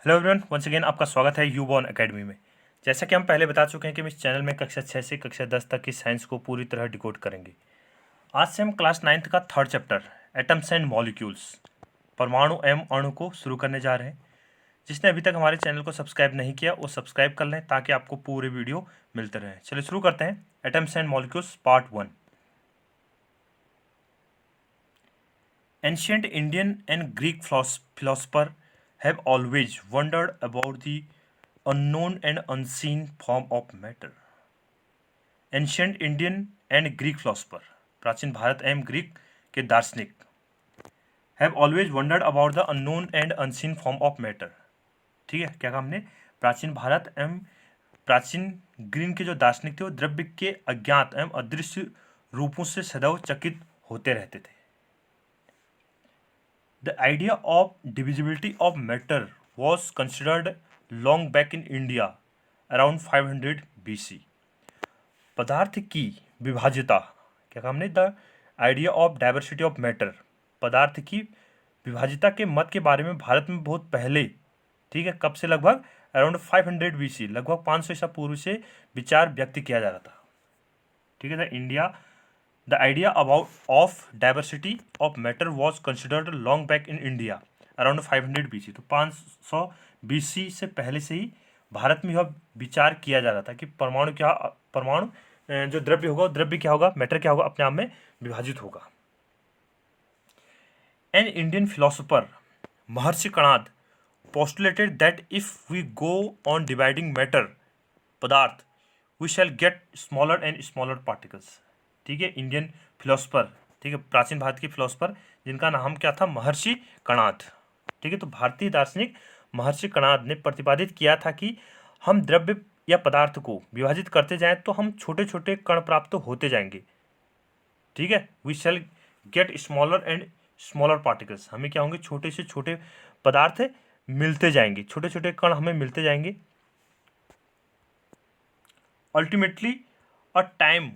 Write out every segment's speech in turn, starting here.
Hello everyone, once again आपका स्वागत है यूबॉर्न एकेडमी में। जैसा कि हम पहले बता चुके हैं कि हम इस चैनल में कक्षा 6 से कक्षा 10 तक की साइंस को पूरी तरह डिकोड करेंगे। आज से हम क्लास 9th का third chapter atoms and molecules परमाणु एवं अणु को शुरू करने जा रहे हैं। जिसने अभी तक हमारे चैनल को सब्सक्राइब नहीं किया वो सब्सक्राइब कर लें ताकि आपको पूरे वीडियो मिलते रहें। चलिए शुरू करते हैं। Atoms and molecules part 1। Ancient Indian and Greek philosophers have always wondered about the unknown and unseen form of matter. Ancient Indian and Greek philosophers, प्राचीन भारत एवं ग्रीक के दार्शनिक, have always wondered about the unknown and unseen form of matter. ठीक है, क्या कहा हमने? प्राचीन भारत एवं प्राचीन ग्रीक के जो दार्शनिक थे वो द्रव्य के अज्ञात एवं अदृश्य रूपों से सदैव चकित होते रहते थे। The idea of divisibility of matter was considered long back in India around 500 BC. पदार्थ की विभाज्यता, क्या कहा हमने? The idea of diversity of matter, पदार्थ की विभाज्यता के मत के बारे में भारत में बहुत पहले, ठीक है, कब से? लगभग अराउंड 500 BC, लगभग 500 ईसा पूर्व से विचार व्यक्त किया जा रहा था। ठीक है, The idea of diversity of matter was considered long back in India around 500 BC. तो 500 BC से पहले से ही भारत में यह विचार किया जा रहा था कि परमाणु जो द्रव्य होगा, द्रव्य क्या होगा, मैटर क्या होगा, अपने आप में विभाजित होगा। An Indian philosopher, Maharshi Kanada, postulated that if we go on dividing matter, पदार्थ, we shall get smaller and smaller particles. ठीक है, इंडियन फिलोसफर, ठीक है, प्राचीन भारत के फिलोसफर जिनका नाम क्या था? महर्षि कणाद। ठीक है, तो भारतीय दार्शनिक महर्षि कणाद ने प्रतिपादित किया था कि हम द्रव्य या पदार्थ को विभाजित करते जाएं तो हम छोटे छोटे कण प्राप्त होते जाएंगे। ठीक है, we shall get smaller and smaller particles, हमें क्या होंगे? छोटे से छोटे पदार्थ मिलते जाएंगे, छोटे छोटे कण हमें मिलते जाएंगे। Ultimately a time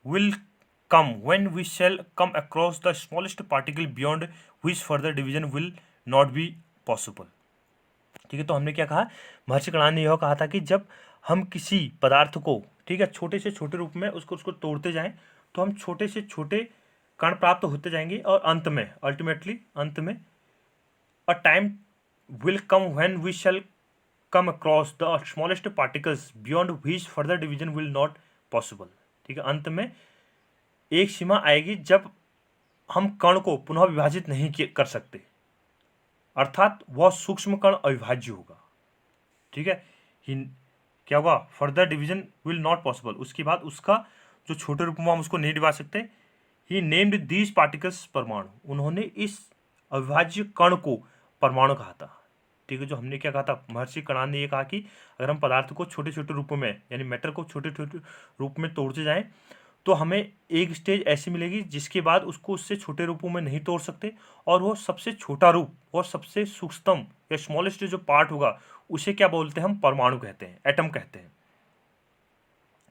will come when we shall come across the smallest particle beyond which further division will not be possible. ठीक है, तो हमने क्या कहा? महर्षि कणाद ने यह कहा था कि जब हम किसी पदार्थ को, ठीक है, छोटे से छोटे रूप में उसको तोड़ते जाएं तो हम छोटे से छोटे कण प्राप्त होते जाएंगे और अंत में, अल्टीमेटली अंत में, a time will come when we shall come across the smallest particles beyond which further division will not possible. ठीक है, अंत में एक सीमा आएगी जब हम कण को पुनः विभाजित नहीं कर सकते, अर्थात वह सूक्ष्म कण अविभाज्य होगा। ठीक है, क्या होगा? Further division will not possible, उसके बाद उसका जो छोटे रूप में हम उसको नहीं डिवाइड सकते। ही नेम्ड दीज पार्टिकल्स परमाणु, उन्होंने इस अविभाज्य कण को परमाणु कहा था। ठीक है, जो हमने क्या कहा था? महर्षि कणाद ने यह कहा कि अगर हम पदार्थ को छोटे छोटे रूपों में, यानी मैटर को छोटे छोटे रूप में तोड़ते जाएं तो हमें एक स्टेज ऐसी मिलेगी जिसके बाद उसको उससे छोटे रूपों में नहीं तोड़ सकते, और वो सबसे छोटा रूप और सबसे सूक्ष्मतम या स्मॉलेस्ट जो पार्ट होगा उसे क्या बोलते हैं? हम परमाणु कहते हैं, एटम कहते हैं।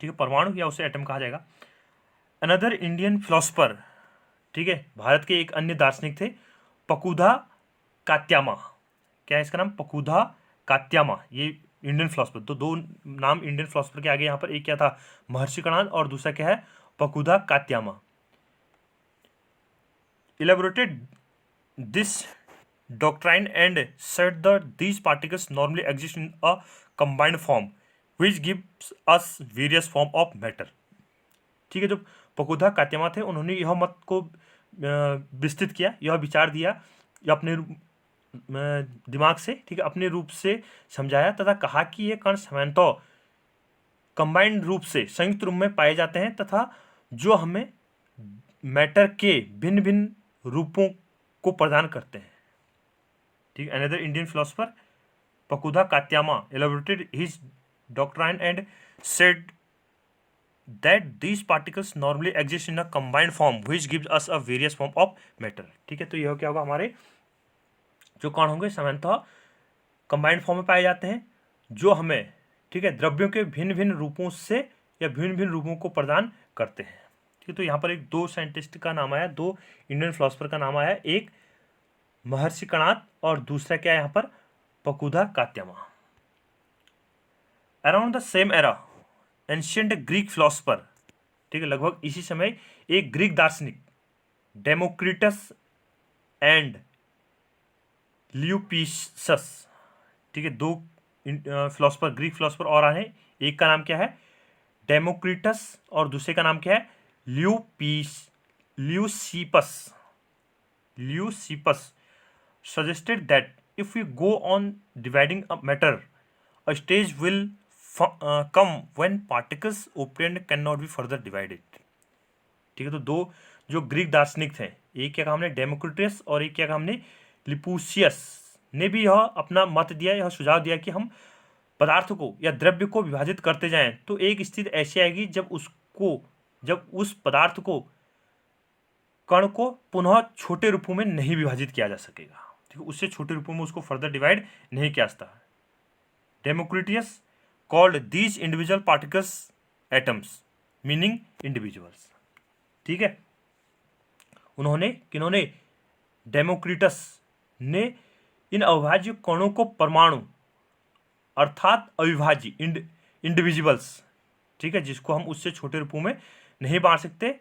ठीक है, परमाणु या उसे एटम कहा जाएगा। अनदर इंडियन फिलोसफर, ठीक है, भारत के एक अन्य दार्शनिक थे, पकुधा कात्यामा। क्या है इसका नाम? पकुधा कात्यामा। ये इंडियन फिलोसफर, तो दो नाम इंडियन फिलोसफर के आगे यहाँ पर, एक क्या था? महर्षि कणाद, और दूसरा क्या है? पकुधा Katyayana. elaborated this doctrine and said that these particles normally exist in a combined form which gives us various form of matter. ठीक है, जो पकुधा कात्यामा थे उन्होंने यह मत को विस्तृत किया, यह विचार दिया, या अपने दिमाग से, ठीक है, अपने रूप से समझाया तथा कहा कि ये कण सामान्यतः कंबाइंड रूप से संयुक्त रूप में पाए जाते हैं तथा जो हमें मैटर के भिन्न भिन्न रूपों को प्रदान करते हैं। ठीक है, another Indian philosopher Pakudha Katyayana elaborated his doctrine and said that these particles normally exist in a combined form which gives us a various form of matter. ठीक है, तो यह क्या होगा? हमारे जो कण होंगे सामान्यतः कंबाइंड फॉर्म में पाए जाते हैं जो हमें, ठीक है, द्रव्यों के भिन्न भिन्न रूपों से या भिन्न भिन्न रूपों को प्रदान करते हैं। ठीक है, तो यहाँ पर एक दो साइंटिस्ट का नाम आया, दो इंडियन फिलोसफर का नाम आया, एक महर्षि कणाद और दूसरा क्या है यहाँ पर? Pakudha Katyayana. Around the same era ancient Greek philosopher, ठीक है, लगभग इसी समय एक ग्रीक दार्शनिक डेमोक्रिटस एंड ल्यूपिसस, ठीक है, दो फिलोसफर, ग्रीक फिलोसफर और आए हैं। एक का नाम क्या है डेमोक्रिटस और दूसरे का नाम क्या है Leucippus. Leucippus suggested that if we go on dividing a matter, a stage will come when particles obtained cannot be further divided। ठीक है, तो दो जो ग्रीक दार्शनिक थे, एक क्या कहा हमने डेमोक्रिटस और एक क्या कहा हमने लिपुसियस, ने भी यह अपना मत दिया, यह सुझाव दिया कि हम पदार्थ को या द्रव्य को विभाजित करते जाएं तो एक स्थिति ऐसी आएगी जब उस पदार्थ को कण को पुनः छोटे रूपों में नहीं विभाजित किया जा सकेगा, ठीक है, उससे छोटे रूपों में उसको फर्दर डिवाइड नहीं किया जाता। Democritus called these individual particles atoms meaning individuals, ठीक है। उन्होंने किन्होंने डेमोक्रिटस ने इन अविभाज्य कणों को परमाणु अर्थात अविभाज्य इंडिविजुअल्स, ठीक है, जिसको हम उससे छोटे रूपों में नहीं बांट सकते,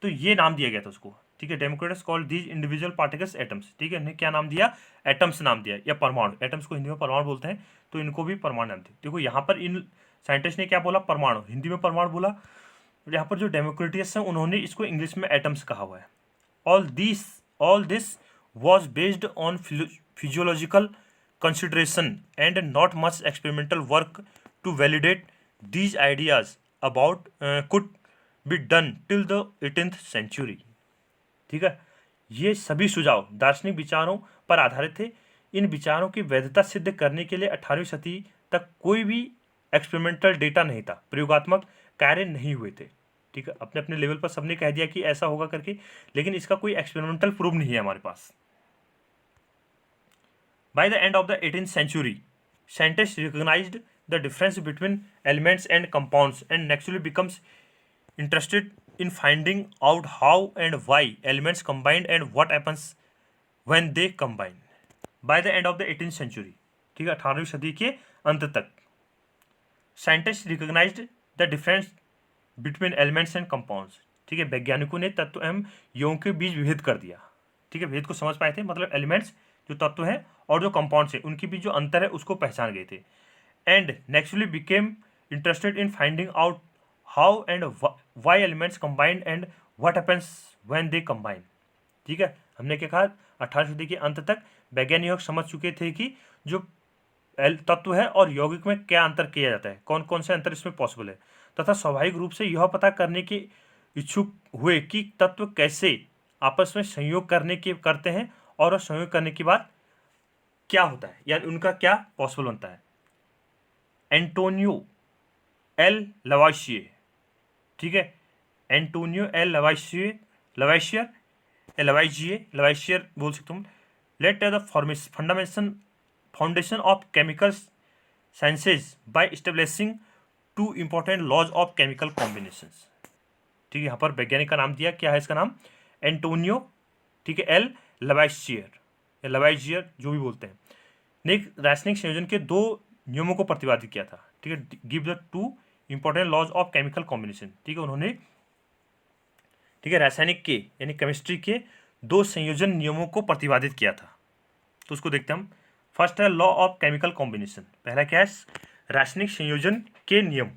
तो ये नाम दिया गया था उसको, ठीक है। Democritus called these individual particles atoms, ठीक है, इन्हें क्या नाम दिया एटम्स नाम दिया या परमाणु, एटम्स को हिंदी में परमाणु बोलते हैं तो इनको भी परमाणु नाम दिया। देखो यहाँ पर इन साइंटिस्ट ने क्या बोला परमाणु, हिंदी में परमाणु बोला, यहाँ पर जो डेमोक्रिटस है उन्होंने इसको इंग्लिश में एटम्स कहा हुआ है। All this was based on physiological consideration and not much experimental work to validate these ideas about could be done till the 18th century, ठीक है। ये सभी सुझाव दार्शनिक विचारों पर आधारित थे। इन विचारों की वैधता सिद्ध करने के लिए 18वीं सदी तक कोई भी एक्सपेरिमेंटल डेटा नहीं था, प्रयोगात्मक कार्य नहीं हुए थे, ठीक है। अपने अपने लेवल पर सबने कह दिया कि ऐसा होगा करके, लेकिन इसका कोई एक्सपेरिमेंटल प्रूफ नहीं है हमारे पास। By the end of the 18th century scientist recognised the difference between elements and compounds and naturally becomes interested in finding out how and why elements combine and what happens when they combine by the end of the 18th century, ठीक है, 18वीं सदी के अंत तक scientist recognised the difference between elements and compounds, ठीक है, वैज्ञानिकों ने तत्व एवं यौगिकों के बीच विभेद कर दिया, ठीक है, भेद को समझ पाए थे, मतलब एलिमेंट्स जो तत्व हैं और जो कंपाउंड्स हैं उनके बीच जो अंतर है उसको पहचान गए थे। And naturally became interested in finding out how and why elements combined and what happens when they combine, ठीक है। हमने क्या कहा 18वीं सदी के अंत तक वैज्ञानिक समझ चुके थे कि जो तत्व है और यौगिक में क्या अंतर किया जाता है, कौन कौन से अंतर इसमें पॉसिबल है, तथा स्वाभाविक रूप से यह पता करने के इच्छुक हुए कि तत्व कैसे आपस में संयोग करते हैं और संयोग करने के बाद क्या होता है, यानी उनका क्या पॉसिबल बनता है। एंटोनियो एल लवाइशियर, ठीक है, एंटोनियो एल लवाइशियर बोल सकते हो, laid the foundation of chemical sciences by establishing two important laws of chemical combinations, ठीक है। यहाँ पर वैज्ञानिक का नाम दिया, क्या है इसका नाम एंटोनियो, ठीक है, एल लवाइशियर या लवाइशियर जो भी बोलते हैं, ने एक रासायनिक संयोजन के दो नियमों को प्रतिपादित किया था, ठीक है, give the two important laws of chemical combination, ठीक है, उन्होंने, ठीक है, रासायनिक के यानी केमिस्ट्री के दो संयोजन नियमों को प्रतिपादित किया था। तो उसको देखते हैं हम। फर्स्ट है लॉ ऑफ केमिकल कॉम्बिनेशन, पहला क्या है रासायनिक संयोजन के नियम,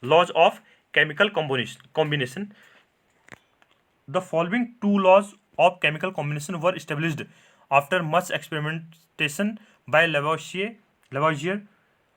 laws of chemical combination. The following two laws of chemical combination were established after much experimentation by Lavoisier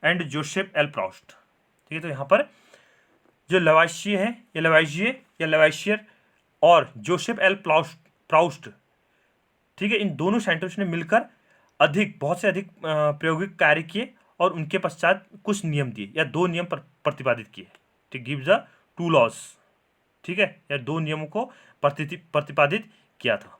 and Joseph L Proust, ठीक है। तो यहाँ पर जो लवाइशियर है या लवाइशियर और जोसेफ एल प्राउस्ट, ठीक है, इन दोनों साइंटिस्ट ने मिलकर बहुत से अधिक प्रायोगिक कार्य किए और उनके पश्चात कुछ नियम दिए या दो नियम प्रतिपादित किए, ठीक, गिव द टू लॉज, ठीक है, या दो नियमों को प्रतिपादित किया था।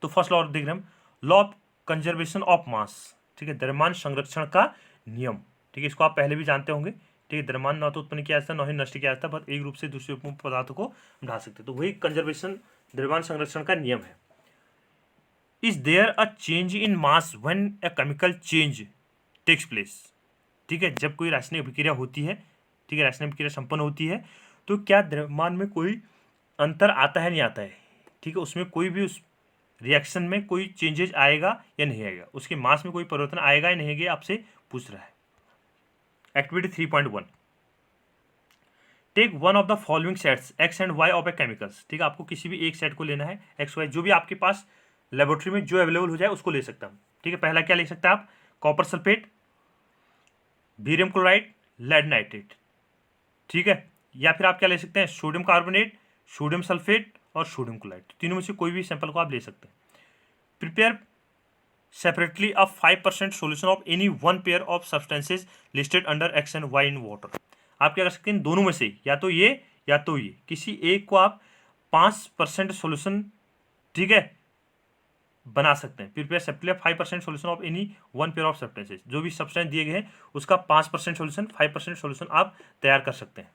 तो फर्स्ट लॉ देख रहे हैं, law of conservation of mass, ठीक है, द्रव्यमान संरक्षण का नियम, ठीक है, इसको आप पहले भी जानते होंगे, ठीक है, द्रव्यमान न तो उत्पन्न किया जाता, न ही नष्ट किया जाता, बस एक रूप से दूसरे रूप में पदार्थों को ढा सकते, तो वही कंजर्वेशन द्रव्यमान संरक्षण का नियम है। Is there a change in mass when a chemical change takes place. ठीक है, जब कोई रासायनिक अभिक्रिया होती है, ठीक है, रासायनिक अभिक्रिया संपन्न होती है, तो क्या द्रव्यमान में कोई अंतर आता है नहीं आता है, ठीक है, उसमें कोई भी उस रिएक्शन में कोई चेंजेज आएगा या नहीं आएगा, उसके मास में कोई परिवर्तन आएगा या नहीं आएगा, आपसे पूछ रहा है। Activity 3.1, take one of the following sets X and Y of a chemicals. ठीक है, आपको किसी भी एक सेट को लेना है, एक्स वाई जो भी आपके पास लेबोरेटरी में जो अवेलेबल हो जाए उसको ले सकता हूँ। ठीक है, पहला क्या ले सकते हैं आप, copper sulphate, barium chloride, lead nitrate. ठीक है, या फिर आप क्या ले सकते हैं, सोडियम कार्बोनेट, सोडियम सल्फेट और सोडियम क्लोराइड। तीनों में से कोई भी सैंपल को आप ले सकते हैं। Prepare separately a 5% solution of any one pair of substances listed under X and Y in water. आप क्या कर सकते हैं, दोनों में से या तो ये या तो ये, किसी एक को आप 5% सॉल्यूशन, ठीक है, बना सकते हैं। Prepare separately 5% solution of any one pair of substances, जो भी सब्सटेंस दिए गए हैं उसका 5% सॉल्यूशन, 5% सॉल्यूशन आप तैयार कर सकते हैं।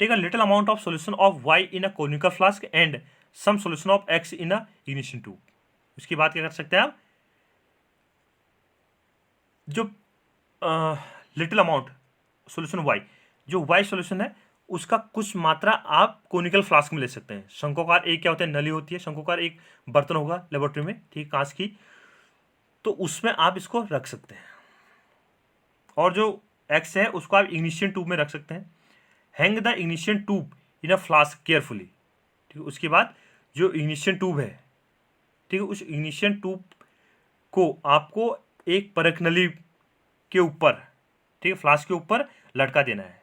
Take a little amount of solution of Y in a conical flask and some solution of X in a ignition tube. उसके बाद क्या कर सकते हैं आप, जो लिटिल अमाउंट सॉल्यूशन वाई, जो वाई सॉल्यूशन है उसका कुछ मात्रा आप कोनिकल फ्लास्क में ले सकते हैं। शंक्वाकार एक क्या होता है, नली होती है, शंक्वाकार एक बर्तन होगा लेबोरेटरी में, ठीक, कांच की, तो उसमें आप इसको रख सकते हैं। और जो एक्स है उसको आप इग्निशन ट्यूब में रख सकते हैं। Hang the ignition tube in a flask carefully. ठीक है, उसके बाद जो इग्निशन ट्यूब है, ठीक है, उस इग्निशन ट्यूब को आपको एक परख नली के ऊपर, ठीक है, फ्लास्क के ऊपर लटका देना है।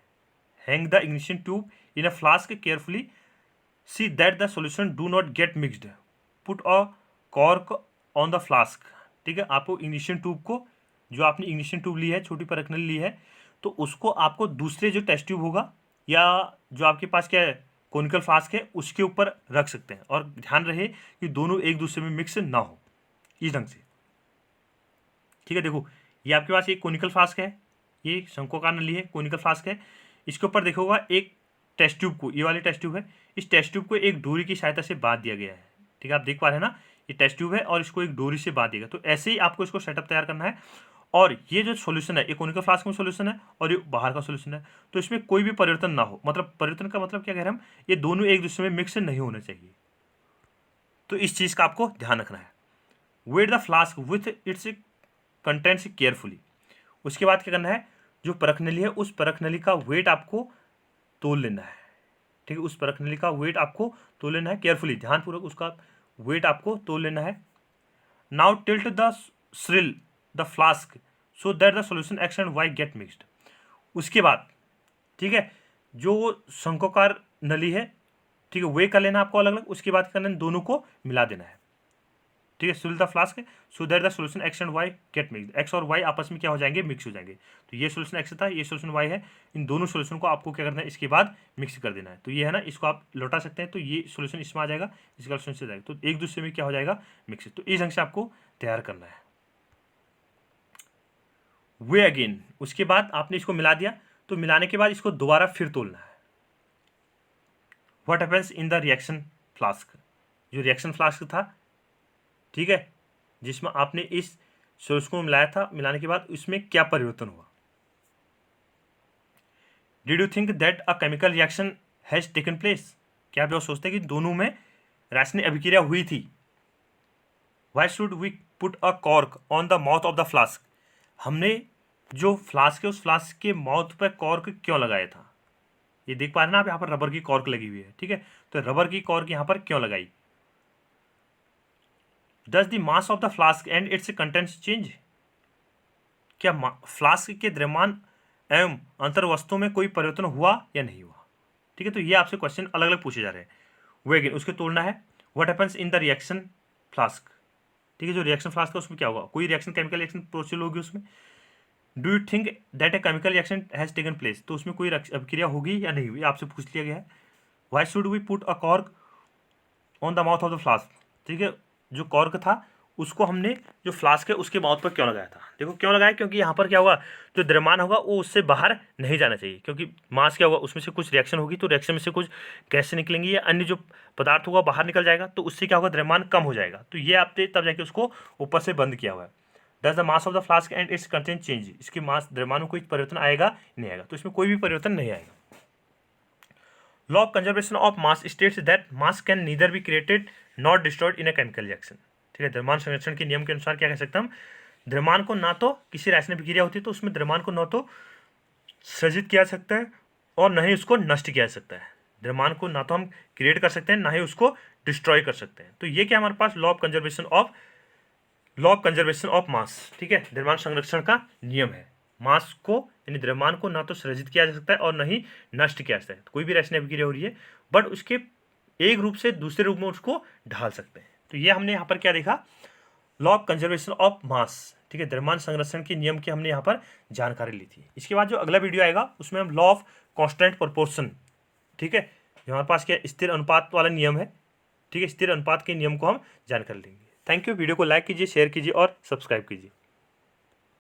Hang the ignition tube in a flask carefully, see that the solution do not get mixed, put a cork on the flask. ठीक है, आपको इग्निशन ट्यूब को, जो आपने इग्निशन ट्यूब ली है, छोटी परख नली ली है, तो उसको आपको दूसरे जो टेस्ट ट्यूब होगा या जो आपके पास क्या है कोनिकल फ्लास्क है उसके ऊपर रख सकते हैं। और ध्यान रहे कि दोनों एक दूसरे में मिक्स ना हो, इस ढंग से। ठीक है, देखो ये आपके पास एक कोनिकल फ्लास्क है, ये शंक्वाकार नली है, कोनिकल फ्लास्क है, इसके ऊपर देखोगा एक टेस्ट ट्यूब को, ये वाली टेस्ट ट्यूब है, इस टेस्ट ट्यूब को एक डोरी की सहायता से बांध दिया गया है। ठीक है, आप देख पा रहे हैं ना, ये टेस्ट ट्यूब है और इसको एक डोरी से बांध दिया गया। तो ऐसे ही आपको इसको सेटअप तैयार करना है। और ये जो सॉल्यूशन है, ये कोनिकल फ्लास्क में सॉल्यूशन है और ये बाहर का सॉल्यूशन है, तो इसमें कोई भी परिवर्तन ना हो। मतलब परिवर्तन का मतलब क्या कह रहे हैं हम, ये दोनों एक दूसरे में मिक्स नहीं होने चाहिए। तो इस चीज़ का आपको ध्यान रखना है। Weigh the flask with its contents carefully. उसके बाद क्या करना है, जो परख नली है उस परख नली का वेट आपको तोल लेना है। ठीक है, उस परख नली का वेट आपको तोल लेना है केयरफुली, ध्यानपूर्वक उसका वेट आपको तोल लेना है। Now tilt the shrill the flask so that the solution X and Y get mixed. उसके बाद, ठीक है, जो शंक्वाकार नली है, ठीक है, वे कर लेना आपको अलग अलग। उसके बाद करना दोनों को मिला देना है। ठीक है, fill the flask so that the solution X and Y get mix, X और वाई आपस में क्या हो जाएंगे, मिक्स हो जाएंगे। तो ये सॉल्यूशन एक्स था, ये सॉल्यूशन वाई है, इन दोनों सॉल्यूशन को आपको क्या करना है, इसके बाद मिक्स कर देना है। तो ये है ना, इसको आप लौटा सकते हैं, तो ये सॉल्यूशन इसमें आ जाएगा, इसका सॉल्यूशन से जाएगा, तो एक दूसरे में क्या हो जाएगा, मिक्स। तो इस ढंग से आपको तैयार करना है। वे अगेन, उसके बाद आपने इसको मिला दिया, तो मिलाने के बाद इसको दोबारा फिर तोलना है। What happens in the reaction flask, जो रिएक्शन फ्लास्क था, ठीक है, जिसमें आपने इस सोर्स को मिलाया था, मिलाने के बाद इसमें क्या परिवर्तन हुआ। Did you think that a chemical reaction has taken place, क्या आप सोचते हैं कि दोनों में रासायनिक अभिक्रिया हुई थी। Why should we put a cork on the mouth of the flask, हमने जो फ्लास्क है उस फ्लास्क के माउथ पर कॉर्क क्यों लगाया था। ये देख पा रहे हैं ना आप, यहाँ पर रबर की कॉर्क लगी हुई है। ठीक है, तो रबर की कॉर्क यहाँ पर क्यों लगाई। Does the mass of the flask and it's contents change, क्या फ्लास्क के द्रव्यमान एवं अंतर वस्तुओं में कोई परिवर्तन हुआ या नहीं हुआ। ठीक है, तो ये आपसे क्वेश्चन अलग अलग पूछे जा रहे हैं। वो अगेन उसके तोड़ना है। What happens in the reaction flask, ठीक है, जो रिएक्शन फ्लास्क है उसमें क्या होगा, कोई रिएक्शन केमिकल रिएक्शन प्रोसीड होगी उसमें। Do you think that a chemical reaction has taken place, तो उसमें कोई अभिक्रिया होगी या नहीं हुई, आपसे पूछ लिया गया है। Why should we put a cork on the mouth of the flask, ठीक है, जो कॉर्क था उसको हमने जो फ्लास्क है उसके माउथ पर क्यों लगाया था। देखो क्यों लगाया, क्योंकि यहाँ पर क्या होगा, जो द्रव्यमान होगा वो उससे बाहर नहीं जाना चाहिए, क्योंकि मास क्या होगा, उसमें से कुछ रिएक्शन होगी, तो रिएक्शन में से कुछ गैसें निकलेंगी या अन्य जो पदार्थ होगा बाहर निकल जाएगा, तो उससे क्या होगा, द्रव्यमान कम हो जाएगा। तो ये आपने तब जाके उसको ऊपर से बंद किया हुआ है। Does the mass of the flask and it's content change, इसकी मास द्रव्यमान में कोई परिवर्तन आएगा नहीं आएगा, तो इसमें कोई भी परिवर्तन नहीं आएगा। Law of conservation of mass states that mass can neither be created not destroyed in a chemical reaction. ठीक है, द्रव्यमान संरक्षण के नियम के अनुसार क्या कह सकते हैं हम, द्रव्यमान को ना तो किसी रासायनिक प्रक्रिया होती है तो उसमें द्रव्यमान को न तो सृजित किया जा सकता है और न ही उसको नष्ट किया जा सकता है। द्रव्यमान को ना तो हम क्रिएट कर सकते हैं ना ही उसको डिस्ट्रॉय कर सकते हैं। तो ये क्या हमारे पास law of conservation of mass, ठीक है, द्रव्यमान संरक्षण का नियम है। मास को यानी द्रव्यमान को ना तो सृजित किया जा सकता है और न ही नष्ट किया जा सकता है। कोई भी रासायनिक अभिक्रिया हो रही है बट उसके एक रूप से दूसरे रूप में उसको ढाल सकते हैं। तो ये हमने यहाँ पर क्या देखा, law of conservation of mass, ठीक है, द्रव्यमान संरक्षण के नियम की हमने यहाँ पर जानकारी ली थी। इसके बाद जो अगला वीडियो आएगा उसमें हम लॉ ऑफ कांस्टेंट प्रोपोर्शन, ठीक है, जो हमारे पास क्या स्थिर अनुपात वाला नियम है, ठीक है, स्थिर अनुपात के नियम को हम जानकारी लेंगे। Thank you. वीडियो को लाइक कीजिए, शेयर कीजिए और सब्सक्राइब कीजिए।